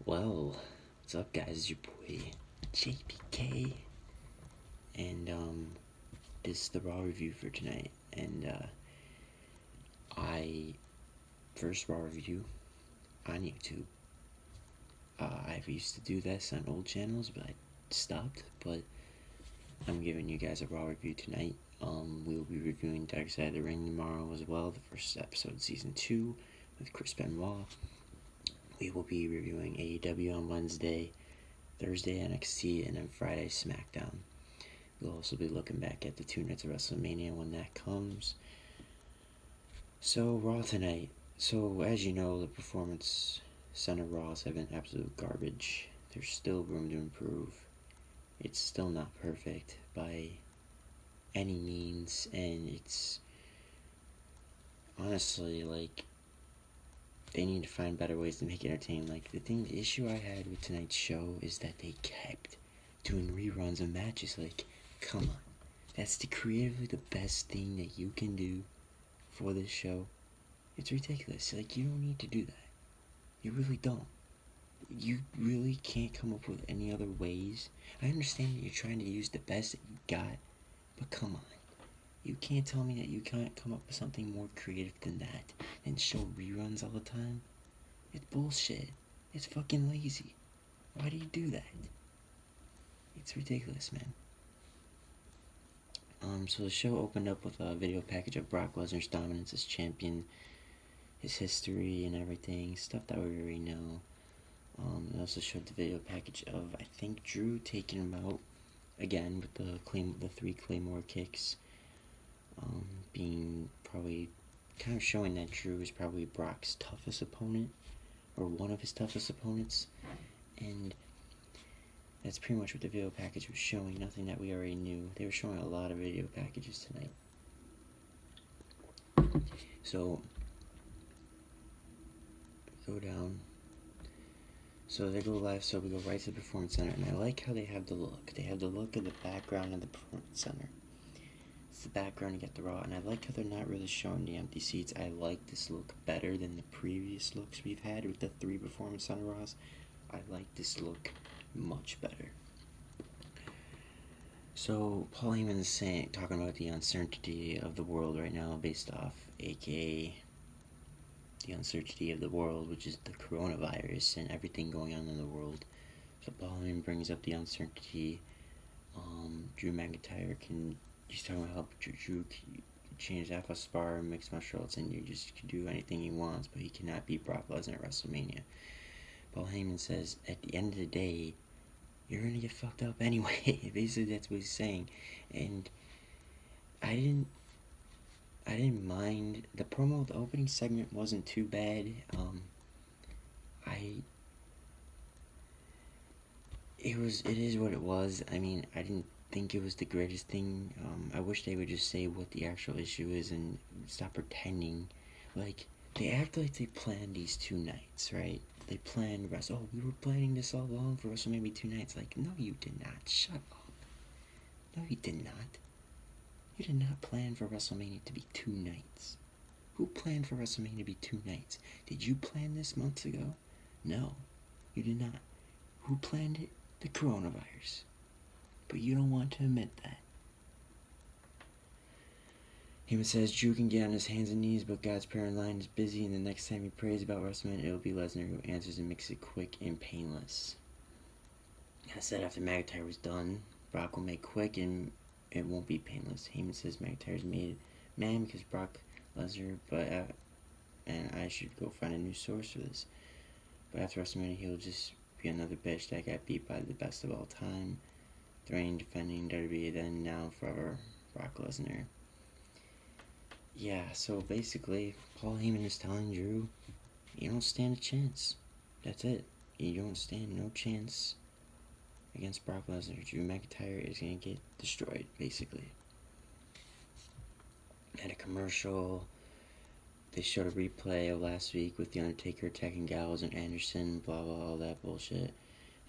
Well, what's up, guys? It's your boy JPK, and this is the Raw review for tonight. And I first Raw review on YouTube. I used to do this on old channels, but I stopped. But I'm giving you guys a Raw review tonight. We will be reviewing Dark Side of the Ring tomorrow as well, the first episode of Season 2 with Chris Benoit. We will be reviewing AEW on Wednesday, Thursday NXT, and then Friday SmackDown. We'll also be looking back at the 2 nights of WrestleMania when that comes. So, Raw tonight. So, as you know, the Performance Center Raws have been absolute garbage. There's still room to improve. It's still not perfect by any means, and it's honestly like they need to find better ways to make it entertaining. Like, the issue I had with tonight's show is that they kept doing reruns of matches. Like, come on. That's creatively the best thing that you can do for this show. It's ridiculous. Like, you don't need to do that. You really don't. You really can't come up with any other ways. I understand that you're trying to use the best that you got, but come on. You can't tell me that you can't come up with something more creative than that and show reruns all the time. It's bullshit. It's fucking lazy. Why do you do that? It's ridiculous, man. So the show opened up with a video package of Brock Lesnar's dominance as champion, his history and everything, stuff that we already know. It also showed the video package of, I think, Drew taking him out again with the 3 Claymore kicks. Being probably kind of showing that Drew is probably Brock's toughest opponent, or one of his toughest opponents, and that's pretty much what the video package was showing. Nothing that we already knew. They were showing a lot of video packages tonight. So go down. So they go live. So we go right to the Performance Center, and I like how they have the look. They have the look of the background of the Performance Center. It's the background to get the Raw, and I like how they're not really showing the empty seats. I like this look better than the previous looks we've had with the 3 Performance Center Raws. I like this look much better. So Paul Heyman's talking about the uncertainty of the world right now, based off, aka the uncertainty of the world, which is the coronavirus and everything going on in the world. So Paul Heyman brings up the uncertainty. Drew McIntyre he's talking about how Drew can change Alpha Spar and mixed martial arts, and you just can do anything he wants, but he cannot beat Brock Lesnar at WrestleMania. Paul Heyman says, at the end of the day, you're gonna get fucked up anyway. Basically, that's what he's saying. And I didn't mind the promo. The opening segment wasn't too bad. It is what it was. I mean, I didn't think it was the greatest thing. I wish they would just say what the actual issue is and stop pretending. Like, they act like they planned these 2 nights, right? They planned we were planning this all along for WrestleMania 2 nights. Like, no, you did not. Shut up. No, you did not. You did not plan for WrestleMania to be 2 nights. Who planned for WrestleMania to be 2 nights? Did you plan this months ago? No, you did not. Who planned it? The coronavirus. But you don't want to admit that. Heyman says Drew can get on his hands and knees, but God's prayer line is busy, and the next time he prays about WrestleMania, it'll be Lesnar who answers and makes it quick and painless. I said after McIntyre was done, Brock will make quick and it won't be painless. Heyman says McIntyre's made man because Brock Lesnar, and I should go find a new source for this. But after WrestleMania, he'll just be another bitch that got beat by the best of all time. The reign defending WWE, then now forever, Brock Lesnar. Yeah, so basically, Paul Heyman is telling Drew, you don't stand a chance. That's it. You don't stand no chance against Brock Lesnar. Drew McIntyre is going to get destroyed, basically. At a commercial, they showed a replay of last week with The Undertaker attacking Gallows and Anderson, blah, blah, all that bullshit.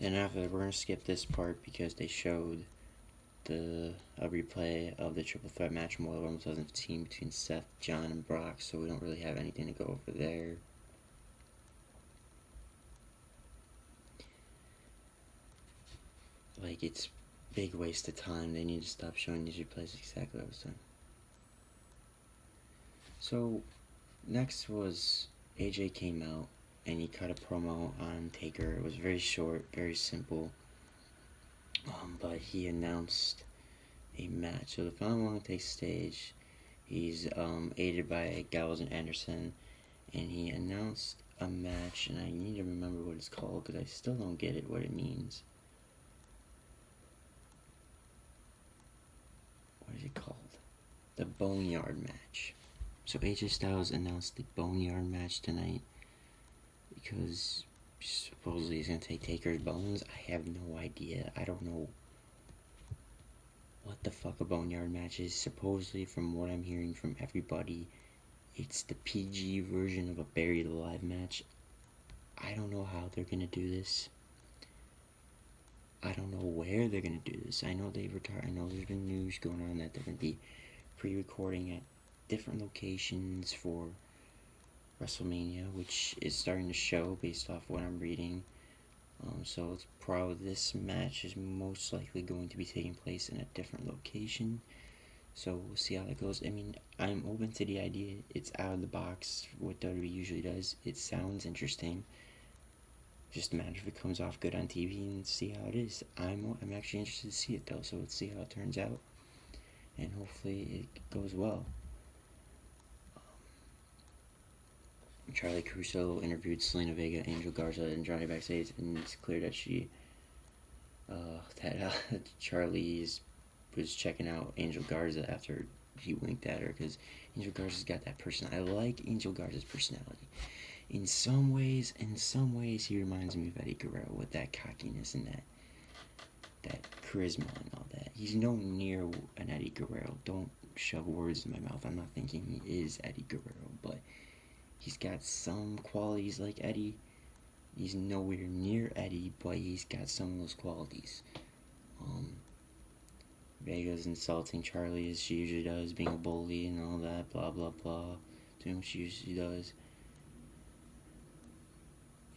And after, we're going to skip this part because they showed a replay of the triple threat match from Royal Rumble 2015 between Seth, John, and Brock, so we don't really have anything to go over there. like it's big waste of time. They need to stop showing these replays. Exactly what I was doing. So next was AJ came out and he cut a promo on Taker. It was very short, very simple. But he announced a match. So the following one takes stage. He's aided by Gallows and Anderson, and he announced a match, and I need to remember what it's called because I still don't get it, what it means. What is it called? The Boneyard match. So AJ Styles announced the Boneyard match tonight because supposedly he's going to take Taker's bones. I have no idea. I don't know what the fuck a Boneyard match is. Supposedly, from what I'm hearing from everybody, it's the PG version of a Buried Alive match. I don't know how they're going to do this. I don't know where they're going to do this. I know they've retired. I know there's been news going on that they're going to be pre-recording at different locations for WrestleMania, which is starting to show based off what I'm reading. So it's probably this match is most likely going to be taking place in a different location. So we'll see how that goes. I mean, I'm open to the idea. It's out of the box, what WWE usually does. It sounds interesting. Just a matter if it comes off good on TV and see how it is. I'm actually interested to see it though, so let's see how it turns out. And hopefully it goes well. Charlie Caruso interviewed Selena Vega, Angel Garza, and Johnny backstage, and it's clear that Charlie was checking out Angel Garza after he winked at her, because Angel Garza's got that personality. I like Angel Garza's personality. In some ways, he reminds me of Eddie Guerrero with that cockiness and that charisma and all that. He's no near an Eddie Guerrero. Don't shove words in my mouth. I'm not thinking he is Eddie Guerrero, but he's got some qualities like Eddie. He's nowhere near Eddie, but he's got some of those qualities. Vega's insulting Charlie as she usually does, being a bully and all that, blah blah blah, doing what she usually does.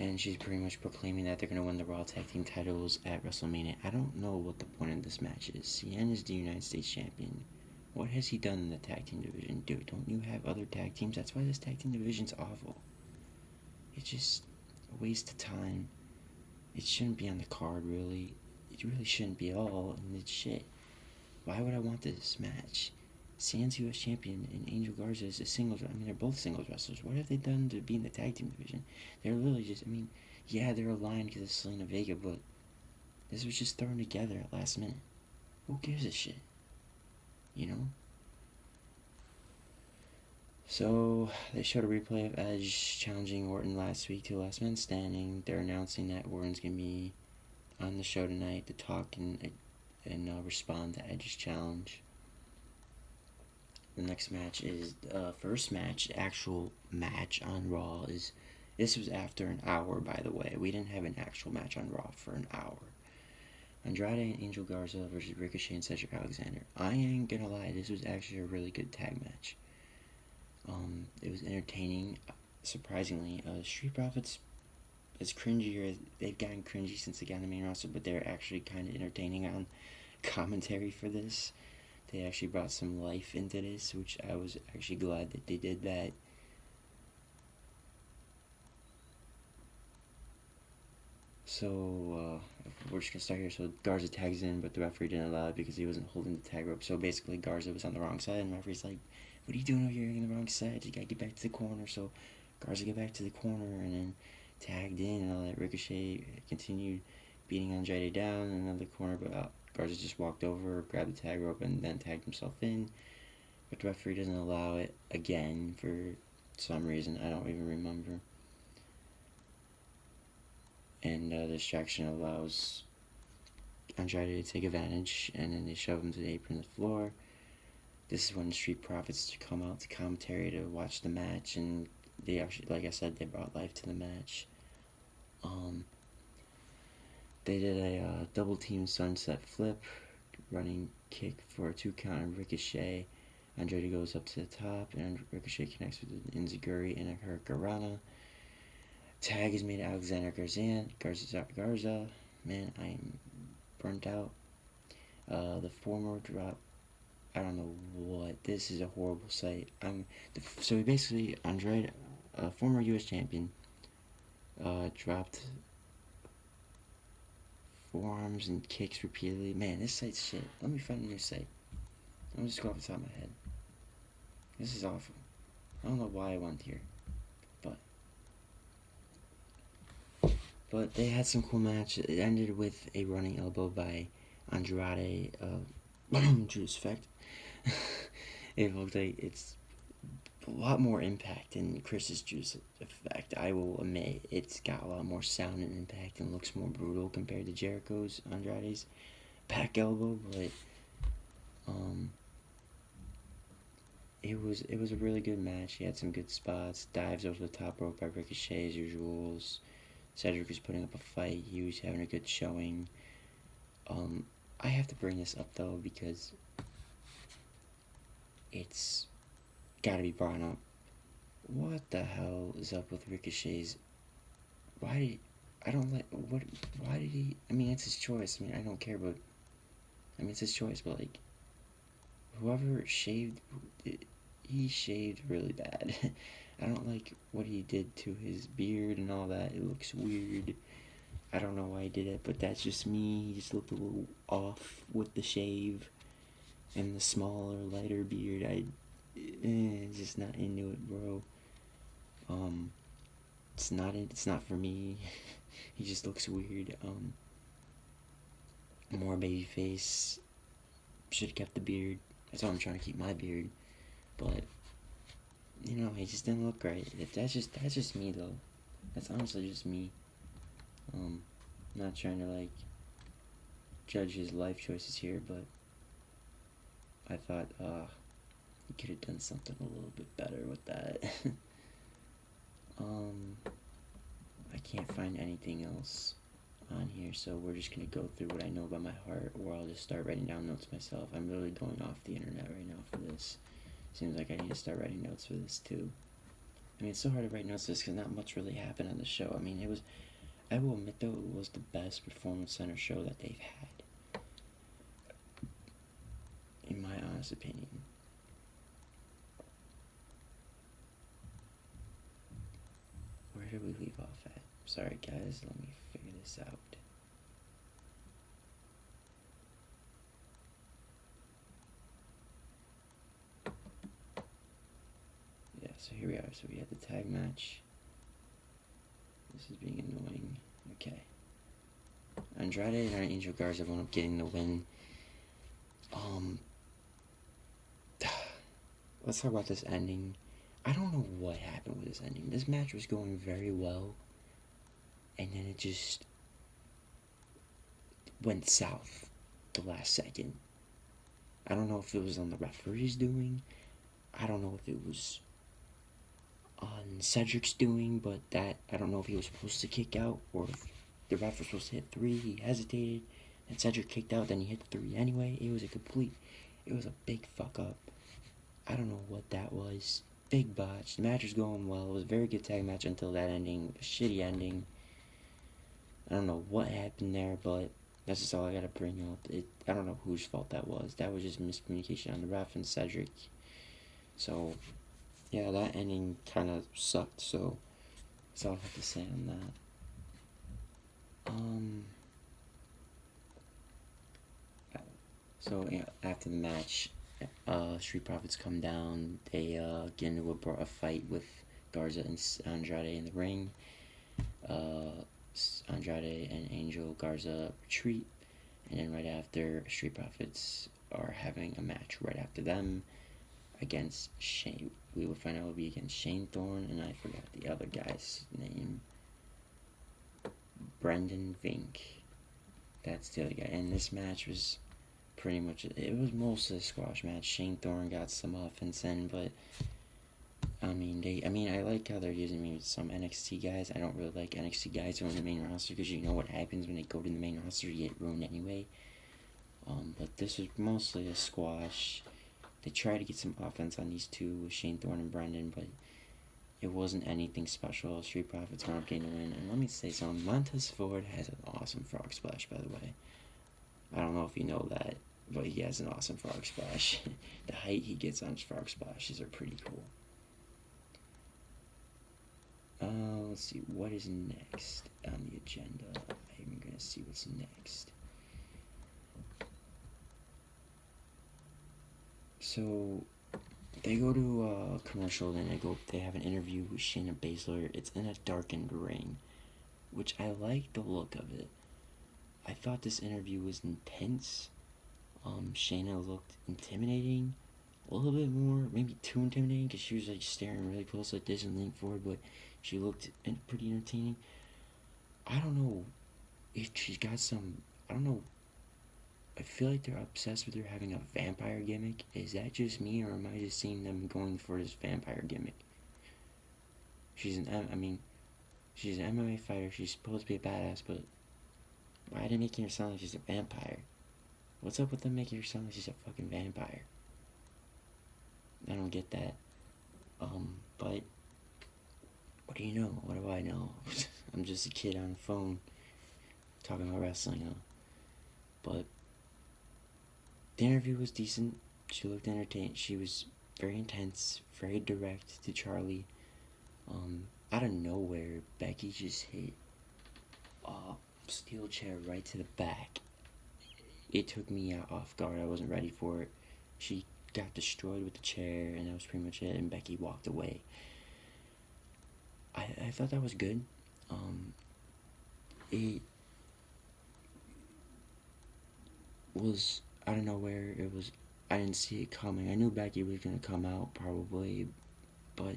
And she's pretty much proclaiming that they're going to win the Raw Tag Team titles at WrestleMania. I don't know what the point of this match is. Cien is the United States Champion. What has he done in the tag team division? Don't you have other tag teams? That's why this tag team division's awful. It's just a waste of time. It shouldn't be on the card, really. It really shouldn't be at all, and it's shit. Why would I want this match? Cien's U.S. Champion and Angel Garza is a singles. I mean, they're both singles wrestlers. What have they done to be in the tag team division? They're literally just. I mean, yeah, they're aligned because of Selena Vega, but this was just thrown together at last minute. Who gives a shit? You know? So, they showed a replay of Edge challenging Orton last week to Last Man Standing. They're announcing that Orton's going to be on the show tonight to talk and respond to Edge's challenge. The next match is first match, actual match on Raw is. This was after an hour, by the way. We didn't have an actual match on Raw for an hour. Andrade and Angel Garza versus Ricochet and Cedric Alexander. I ain't gonna lie, this was actually a really good tag match. It was entertaining, surprisingly. Street Profits, as cringy as they've gotten cringy since they got on the main roster, but they're actually kind of entertaining on commentary for this. They actually brought some life into this, which I was actually glad that they did that. So, we're just going to start here. So, Garza tags in, but the referee didn't allow it because he wasn't holding the tag rope. So, basically, Garza was on the wrong side, and the referee's like, what are you doing over here on the wrong side? You got to get back to the corner. So, Garza get back to the corner, and then tagged in, and all that. Ricochet continued beating Andrade down in another corner, but Garza just walked over, grabbed the tag rope, and then tagged himself in. But the referee doesn't allow it again for some reason. I don't even remember. And the distraction allows Andrade to take advantage, and then they shove him to the apron of the floor. This is when the Street Profits come out to commentary to watch the match, and they actually, like I said, they brought life to the match. They did a double team sunset flip, running kick for a 2 count on Ricochet. Andrade goes up to the top, and Ricochet connects with an Enziguri and a Hurricanrana. Tag is made to Alexander Garza. Man, I'm burnt out. The former drop. I don't know what. This is a horrible sight. So basically, Andrade, a former U.S. champion, dropped forearms and kicks repeatedly. Man, this site's shit. Let me find a new site. Let me just go off the top of my head. This is awful. I don't know why I went here, but they had some cool match. It ended with a running elbow by Andrade. Juice effect. It looked like it's a lot more impact than Chris's juice effect. I will admit it's got a lot more sound and impact and looks more brutal compared to Jericho's Andrade's back elbow, but it was a really good match. He had some good spots, dives over the top rope by Ricochet as usual. Cedric was putting up a fight. He was having a good showing. I have to bring this up though because it's got to be brought up. What the hell is up with Ricochet's? Why did he? I mean, it's his choice. I mean, I don't care, but I mean, it's his choice. But like, whoever shaved, he shaved really bad. I don't like what he did to his beard and all that. It looks weird. I don't know why he did it, but that's just me. He just looked a little off with the shave and the smaller, lighter beard. Just not into it, bro. It's not for me. He just looks weird. More baby face. Should have kept the beard. That's why I'm trying to keep my beard. But he just didn't look right. That's just me though. That's honestly just me. Not trying to like judge his life choices here, but I thought he could have done something a little bit better with that. I can't find anything else on here, so we're just gonna go through what I know by my heart, or I'll just start writing down notes myself. I'm really going off the internet right now for this. Seems like I need to start writing notes for this too. I mean, it's so hard to write notes for this because not much really happened on the show. I mean, I will admit though, it was the best performance center show that they've had, in my honest opinion. Where did we leave off at? Sorry guys, let me figure this out. Yeah, so here we are. So we had the tag match. This is being annoying. Okay. Andrade and Angel Garza wound up getting the win. Let's talk about this ending. I don't know what happened with this ending. This match was going very well, and then it just went south the last second. I don't know if it was on the referee's doing. I don't know if it was on Cedric's doing, but I don't know if he was supposed to kick out or if the ref was supposed to hit 3. He hesitated, and Cedric kicked out, then he hit 3 anyway. It was a big fuck up. I don't know what that was. Big botch. The match was going well. It was a very good tag match until that ending. A shitty ending. I don't know what happened there, but that's just all I gotta bring up. I don't know whose fault that was. That was just miscommunication on the ref and Cedric. So, yeah, that ending kind of sucked, so that's all I have to say on that. So, yeah, after the match, Street Profits come down. They get into a fight with Garza and Andrade in the ring. Andrade and Angel Garza retreat, and then right after, Street Profits are having a match right after them against Shane. We will find out it will be against Shane Thorne, and I forgot the other guy's name. Brendan Vink. That's the other guy. And this match was pretty much, it was mostly a squash match. Shane Thorne got some offense in, but I like how they're using maybe some NXT guys. I don't really like NXT guys on the main roster because you know what happens when they go to the main roster, you get ruined anyway. But this was mostly a squash. They tried to get some offense on these two with Shane Thorne and Brendan, but it wasn't anything special. Street Profits wound up getting the win. And let me say something, Montez Ford has an awesome frog splash, by the way. I don't know if you know that, but he has an awesome frog splash. The height he gets on his frog splashes are pretty cool. Let's see, what is next on the agenda? I'm gonna see what's next. So, they go to a commercial, then they have an interview with Shayna Baszler. It's in a darkened ring, which I like the look of it. I thought this interview was intense. Shayna looked intimidating, a little bit more, maybe too intimidating, because she was like staring really close like this and leaning forward, but she looked pretty entertaining. I don't know if she's got some, I don't know, I feel like they're obsessed with her having a vampire gimmick. Is that just me, or am I just seeing them going for this vampire gimmick? She's an MMA fighter, she's supposed to be a badass, but why are they making her sound like she's a vampire? What's up with them making her sound like she's a fucking vampire? I don't get that. But what do you know? What do I know? I'm just a kid on the phone talking about wrestling, But the interview was decent. She looked entertained. She was very intense, very direct to Charlie. Out of nowhere, Becky just hit a steel chair right to the back. It took me out off guard. I wasn't ready for it. She got destroyed with the chair, and that was pretty much it, and Becky walked away. I thought that was good. It was out of nowhere. I didn't see it coming. I knew Becky was going to come out probably, but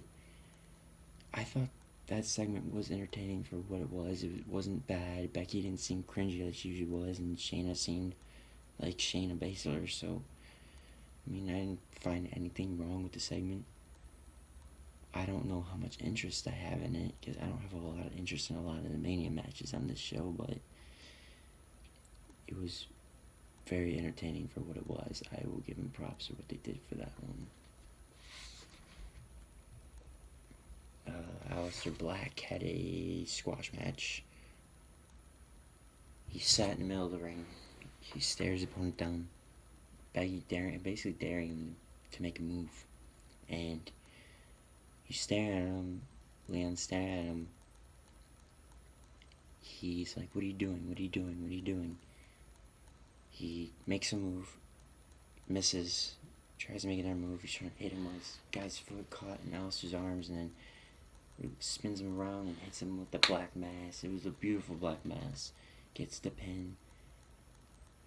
I thought that segment was entertaining for what it was. It wasn't bad. Becky didn't seem cringy like she usually was, and Shayna seemed like Shayna Baszler, so I didn't find anything wrong with the segment. I don't know how much interest I have in it, because I don't have a lot of interest in a lot of the Mania matches on this show, but it was very entertaining for what it was. I will give them props for what they did for that one. Aleister Black had a squash match. He sat in the middle of the ring. He stares his opponent down, basically daring him to make a move. And he's staring at him. Leon's staring at him. He's like, "What are you doing? What are you doing? What are you doing?" He makes a move, misses, tries to make another move. He's trying to hit him with his guy's foot caught in Aleister's arms, and then spins him around and hits him with the black mass. It was a beautiful black mass. Gets the pin,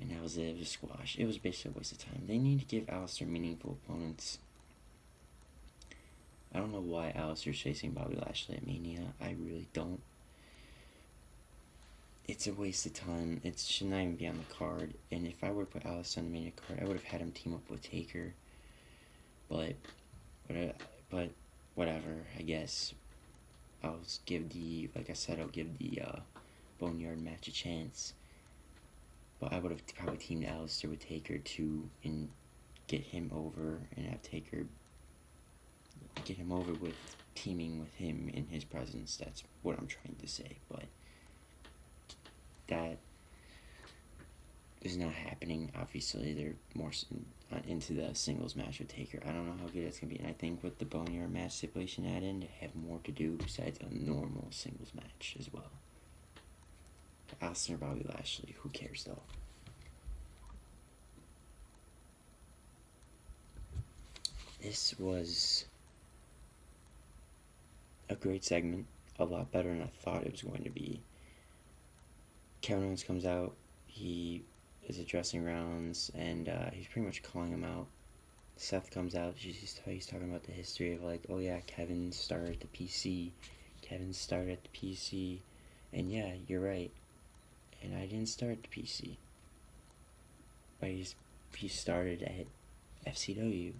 and that was it. It was a squash. It was basically a waste of time. They need to give Aleister meaningful opponents. I don't know why Aleister's facing Bobby Lashley at Mania. I really don't. It's a waste of time. It should not even be on the card. And if I were to put Aleister on the Mania card, I would have had him team up with Taker. But whatever, I guess. I'll give the Boneyard match a chance. But I would have probably teamed Aleister with Taker too, and get him over, and have Taker get him over with teaming with him in his presence. That's what I'm trying to say, but that is not happening. Obviously, they're more into the singles match with Taker. I don't know how good that's going to be, and I think with the Boneyard match stipulation add in, they have more to do besides a normal singles match as well. Aleister and Bobby Lashley, who cares though? This was a great segment, a lot better than I thought it was going to be. Kevin Owens comes out, he is addressing Rollins, and he's pretty much calling him out. Seth comes out, he's talking about the history of like, oh yeah, Kevin started at the PC, and yeah, you're right, and I didn't start at the PC, but he started at FCW,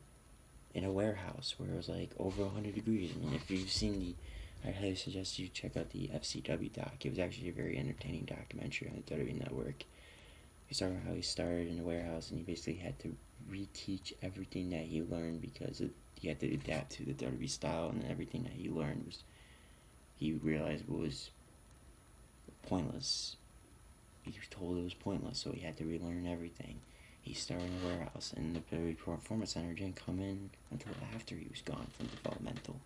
in a warehouse where it was like over 100 degrees. If you've seen I highly suggest you check out the FCW doc. It was actually a very entertaining documentary on the WWE Network. He's talking about how he started in a warehouse, and he basically had to reteach everything that he learned because he had to adapt to the WWE style, and everything that he learned he realized was pointless. he was told it was pointless, so he had to relearn everything. He started in the warehouse, and the performance center didn't come in until after he was gone from developmental,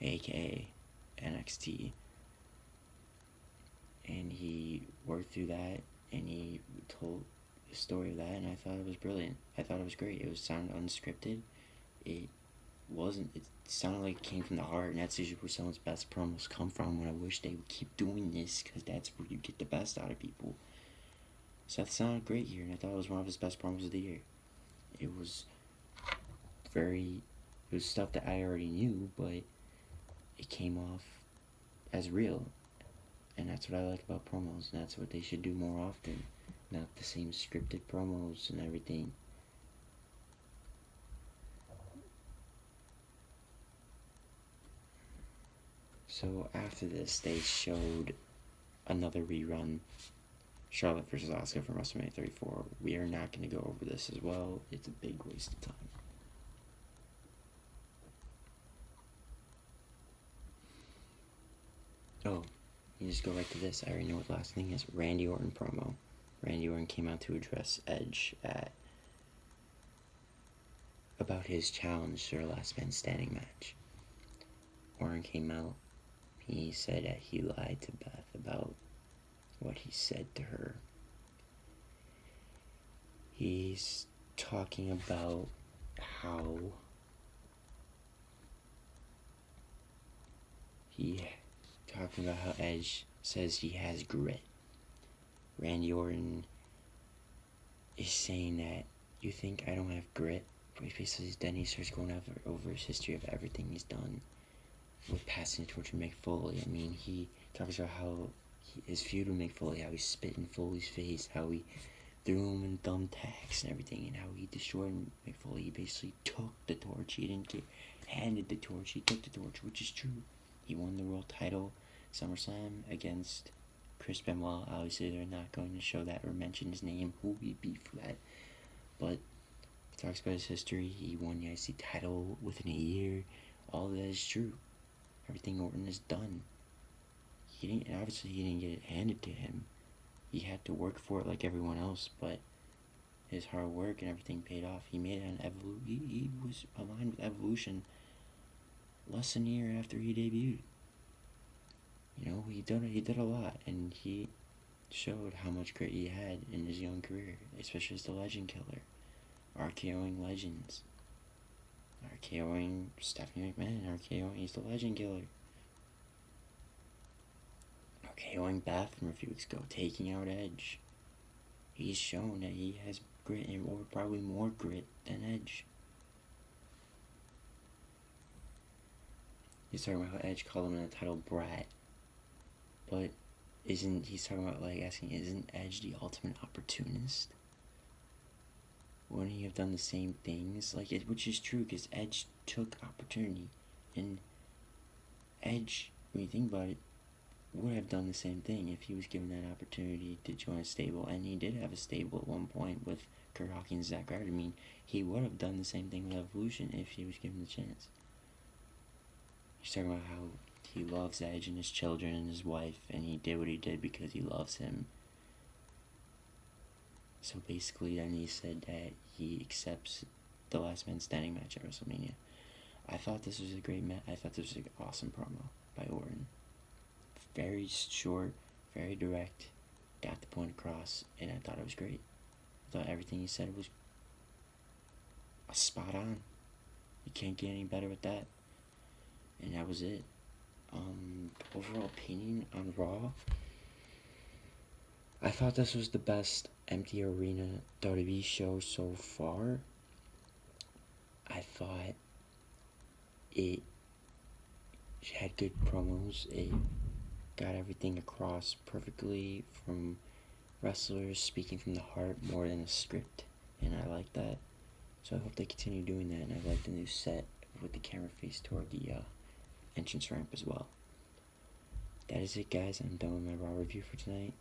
aka NXT. And he worked through that, and he told the story of that, and I thought it was brilliant. I thought it was great. It sounded unscripted. It sounded like it came from the heart, and that's usually where someone's best promos come from. And I wish they would keep doing this, because that's where you get the best out of people. So that sounded great here, and I thought it was one of his best promos of the year. It was stuff that I already knew, but it came off as real. And that's what I like about promos, and that's what they should do more often. Not the same scripted promos and everything. So after this, they showed another rerun, Charlotte versus Asuka from WrestleMania 34. We are not going to go over this as well. It's a big waste of time. Oh, you just go right to this. I already know what the last thing is. Randy Orton promo. Randy Orton came out to address Edge about his challenge for a last man standing match. Orton came out. He said that he lied to Beth about what he said to her. He's talking about how Edge says he has grit. Randy Orton is saying that, you think I don't have grit? But then he starts going over his history of everything he's done with passing the torch to Mick Foley. I mean, he talks about how his feud with Mick Foley, how he spit in Foley's face, how he threw him in thumbtacks and everything, and how he destroyed Mick Foley. He basically took the torch. He didn't get handed the torch. He took the torch, which is true. He won the world title SummerSlam against Chris Benoit. Obviously, they're not going to show that or mention his name. Who would be for that? But he talks about his history. He won the IC title within a year. All of that is true. Everything Orton has done. He didn't get it handed to him. He had to work for it like everyone else, but his hard work and everything paid off. He made it on Evolution. He was aligned with Evolution less than a year after he debuted. You know, he did a lot, and he showed how much grit he had in his young career, especially as the Legend Killer, RKOing legends, RKOing Stephanie McMahon, he's the Legend Killer, RKOing Beth from a few weeks ago, taking out Edge. He's shown that he has grit, or probably more grit than Edge. He's talking about how Edge called him in the title brat. But he's talking about asking, isn't Edge the ultimate opportunist? Wouldn't he have done the same things? Which is true, because Edge took opportunity. And Edge, when you think about it, would have done the same thing if he was given that opportunity to join a stable. And he did have a stable at one point with Kurt Hawkins and Zack Ryder. I mean, he would have done the same thing with Evolution if he was given the chance. He's talking about how he loves Edge and his children and his wife, and he did what he did because he loves him. So basically, then he said that he accepts the last man standing match at WrestleMania. I thought this was a great match. I thought this was an awesome promo by Orton. Very short, very direct, got the point across, and I thought it was great. I thought everything he said was spot on. You can't get any better with that. And that was it. Overall opinion on Raw, I thought this was the best empty arena WWE show so far. I thought it had good promos. It got everything across perfectly, from wrestlers speaking from the heart more than a script, and I like that. So I hope they continue doing that, and I like the new set with the camera face toward the entrance ramp as well. That is it, guys. I'm done with my Raw review for tonight.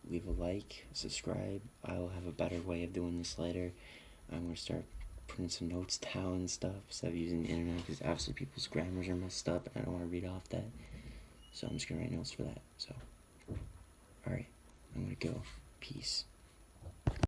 Leave a like, subscribe. I'll have a better way of doing this later. I'm going to start putting some notes down and stuff instead of using the internet, because obviously people's grammars are messed up and I don't want to read off that. So I'm just going to write notes for that. So, alright, I'm going to go. Peace.